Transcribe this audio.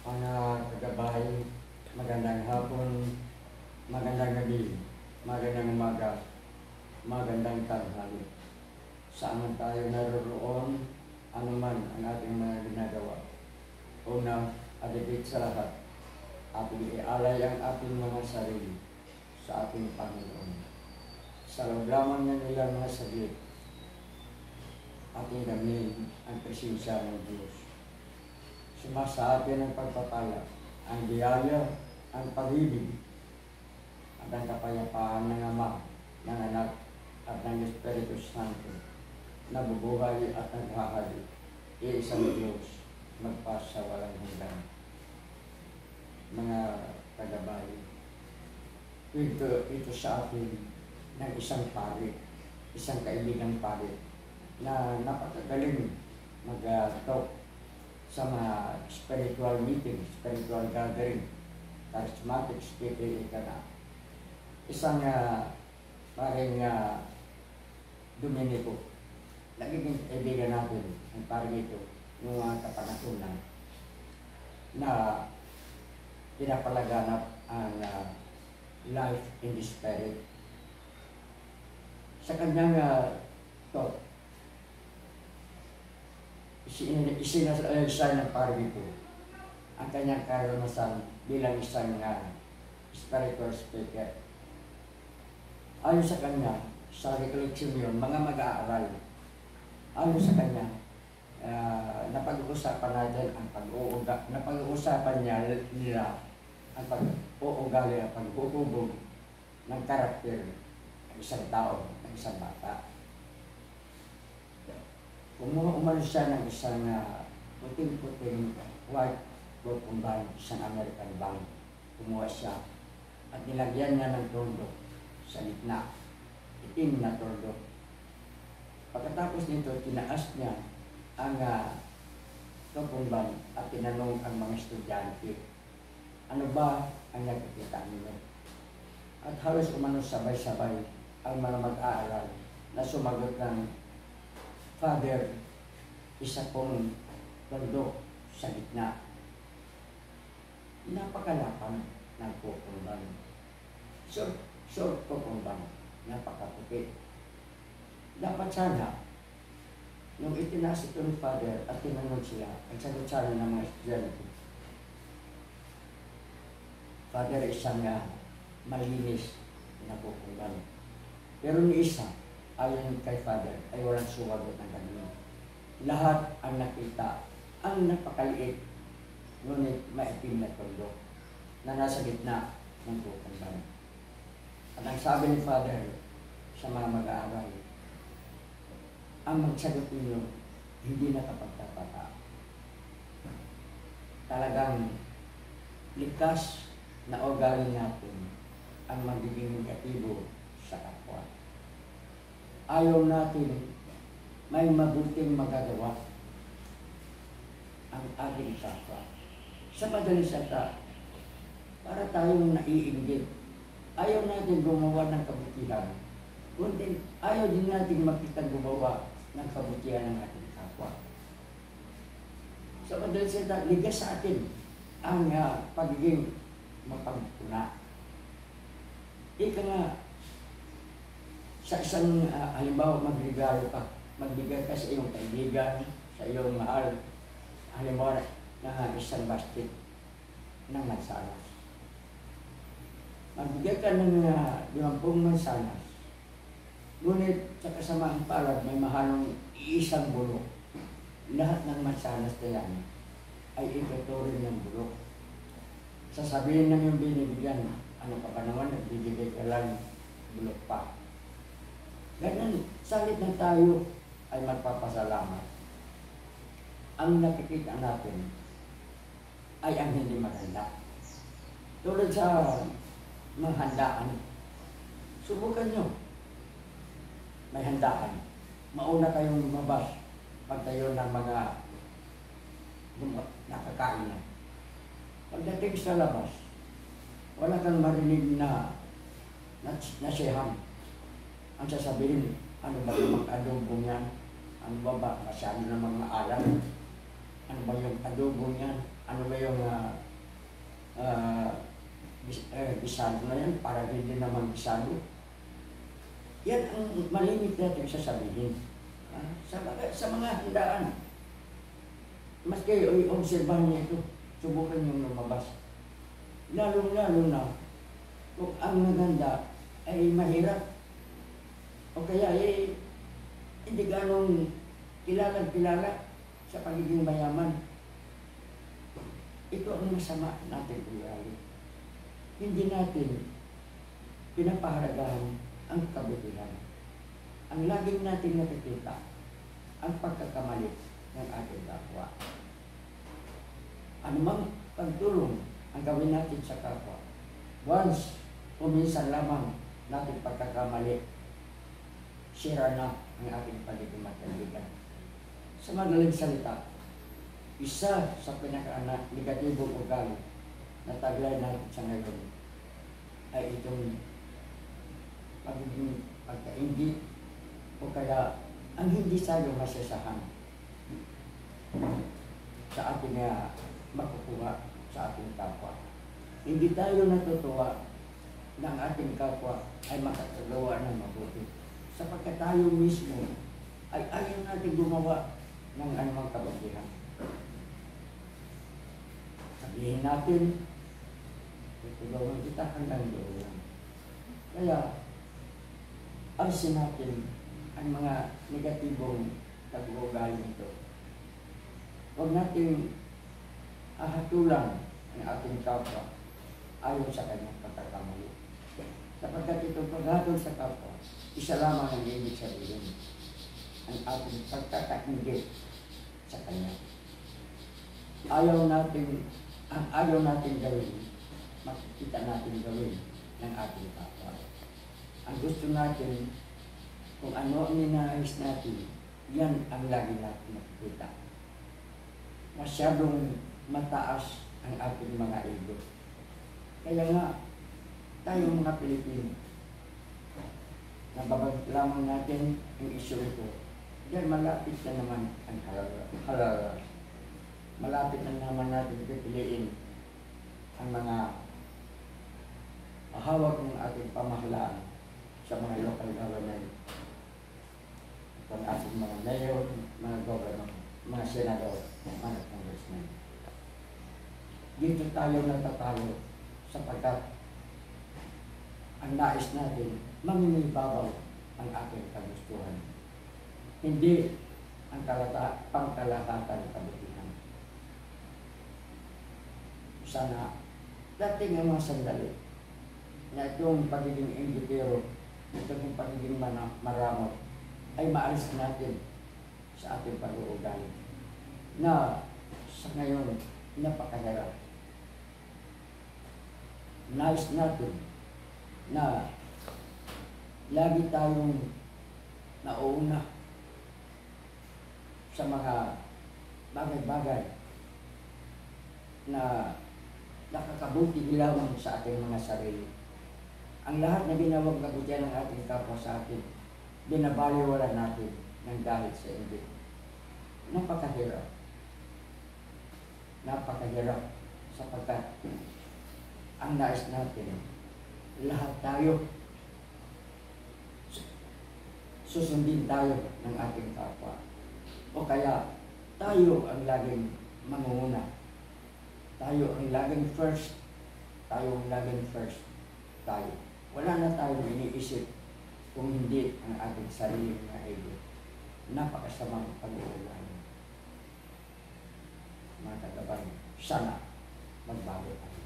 Mga kagabay, magandang hapon, magandang gabi, magandang umaga, magandang tanghali. Saan man tayo naroroon, anuman ang ating mga ginagawa. Una, adikit sa lahat, ating ialay ang ating mga sarili sa ating Panginoon. Sa loob lamang ng ilang mga saglit, ating damin ang presensya ng Diyos. Sumasa atin ang pagpapala, ang biyaya, ang pag-ibig, at ang kapayapaan ng Ama, ng Anak, at ng Espiritu Santo, na bubuhay at naghahari, iisang Diyos, magpasa walang hanggan. Mga tagabay, ito sa atin ng isang pari, isang kaibigang pari, na napakagaling mag-talk sa mga spiritual meeting, spiritual gathering, charismatic speaking ka na. Isang paring Dominico, nagiging kaibigan natin ang paring ito noong mga kapanahunan na pinapalaganap ang life in the spirit. Sa kanyang talk, isinasal ng paring ito ang kanyang karanasan bilang isang spiritual speaker. Ayon sa kanya, sa recollection yun, mga mag-aaral, ayon sa kanya, napag-uusapan natin ang napag-uusapan nila ang pag-uugali at pag-uubog ng karakter ng isang tao, ng isang bata. Umano siya ng isang puting-puting white broken band, isang American band. Kumuha siya at nilagyan niya ng tordo sa gitna, itim na tordo. Pagkatapos nito, tinaas niya ang broken band at tinanong ang mga estudyante, ano ba ang nakikita ninyo? At halos umano sabay-sabay ang mga mag-aaral na sumagot ng, Father, isa pong tordo sa gitna. Napakalapan ng kukumbang. Short kukumbang. Napakaputi. Dapat sana, nung itinaas ito ng Father at tinanong sila, ang sagot sana ng mga estudyante, Father, isang malinis na kukumbang. Pero ni isa, ayon kay Father, ay walang sumagot ng ganun. Lahat ang nakita, ang napakaliit, ngunit maitim na tordo na nasa gitna ng kukumbang. At ang sabi ni Father sa mga mag-aaral, ang magsagot ninyo, hindi nakapagtataka. Talagang likas na ugali natin ang magiging negatibo sa kapwa. Ayaw natin may mabuting magagawa ang ating kapwa. Sa madaling salita, para tayong naiinggit. Ayaw natin gumawa ng kabutihan, kundi ayaw din natin makita gumawa ng kabutihan ng ating kapwa. Sa madaling salita, ligas sa atin ang pagiging mapagpuna. Ika nga, sa isang halimbawa, magregalo ka, magbigay ka sa iyong kaibigan, sa iyong mahal, halimbawa na isang basket ng mansanas. Magbigay ka ng 50 mansanas, ngunit sa kasamaang palad may mahalong isang bulok. Lahat ng mansanas na yan ay ituturing ng bulok. Sasabihin ng yung binibigyan, ano ka pa naman, nagbibigay ka lang, bulok pa. Ganyan, salit na tayo ay magpapasalamat. Ang nakikita natin ay ang hindi maganda. Tulad sa mga handaan, subukan nyo. May handaan. Mauna kayong lumabas pagtayo ng mga nakakain na. Pagdating sa labas, wala kang marinig na nasiham. Ang sasabihin, ano ba yung mag-adobo niyan? Ano ba masyado na mga alam? Ano ba yung adobo niyan? ano ba yung bisado na yan, para hindi naman bisado. Yan ang malimit natin sasabihin. Sa mga handaan, mas kayo i-obserbahan niyo ito, subukan niyong lumabas. Lalo-lalo na kung ang maganda ay mahirap o kaya ay hindi ganong kilala sa pagiging mayaman. Ito ang masama natin ugali. Hindi natin pinapahalagahan ang kabutihan. Ang laging natin nakikita ang pagkakamali ng ating kapwa. Anumang pagtulong ang gawin natin sa kapwa, once o minsan lamang natin pagkakamali, sira na ang ating pagiging magkaibigan. Sa madaling salita, isa sa pinaka-negatibong ugali na taglay natin sa ngayon ay itong pagiging pagkaingit o kaya ang hindi tayo masasahan sa ating makukuha sa ating kapwa. Hindi tayo natutuwa na ang ating kapwa ay makakagawa ng mabuti sapagkat tayo mismo ay ayaw natin gumawa ng anumang kabutihan. Sabihin natin, tutulungan kita hanggang doon lang. Kaya, alisin natin ang mga negatibong pag-uugali nito. Huwag natin ahatulan ang ating kapwa ayon sa kanyang pagkakamali. Sapagkat itong paghatol sa kapwa, isa lamang ang ibig sabihin, ang ating pagkakaingit sa kanya. Ang ayaw natin gawin, makikita natin gawin ng ating kapwa. Ang gusto natin, kung ano ang ninais natin, yan ang lagi natin makikita. Masyadong mataas ang ating mga ego. Kaya nga, tayong mga Pilipino, nababag lamang natin ang isyu ito. Diyan malapit na naman ang halal. Malapit na naman natin pipiliin ang mga hawak ng ating pamahalaan sa mga local government, ang ating mga mayor, mga governor, mga senador, mga congressmen. Dito tayo natatalo sapagkat ang nais natin, mamimibabaw ang ating kagustuhan. Hindi ang pangkalahatan kabutihan. Sana dating ang mga sandali na itong pagiging inggitero, itong pagiging maramot, ay maalis natin sa ating pag-uugali na sa ngayon napakahirap. Nais natin na lagi tayong nauuna sa mga bagay-bagay na nakakabuti lamang sa ating mga sarili. Ang lahat na ginawang kabutihan ng ating kapwa sa atin, binabaliwala natin ng dahil sa inggit. Napakahirap. Napakahirap sapagkat ang nais natin, lahat tayo, susundin tayo ng ating kapwa. O kaya, tayo ang laging mangunguna. Tayo ang laging first. Tayo ang laging first. Tayo. Wala na tayong iniisip kung hindi ang ating sariling na ego. Napakasamang pag-uugali. Mga kagabay, sana magbago tayo.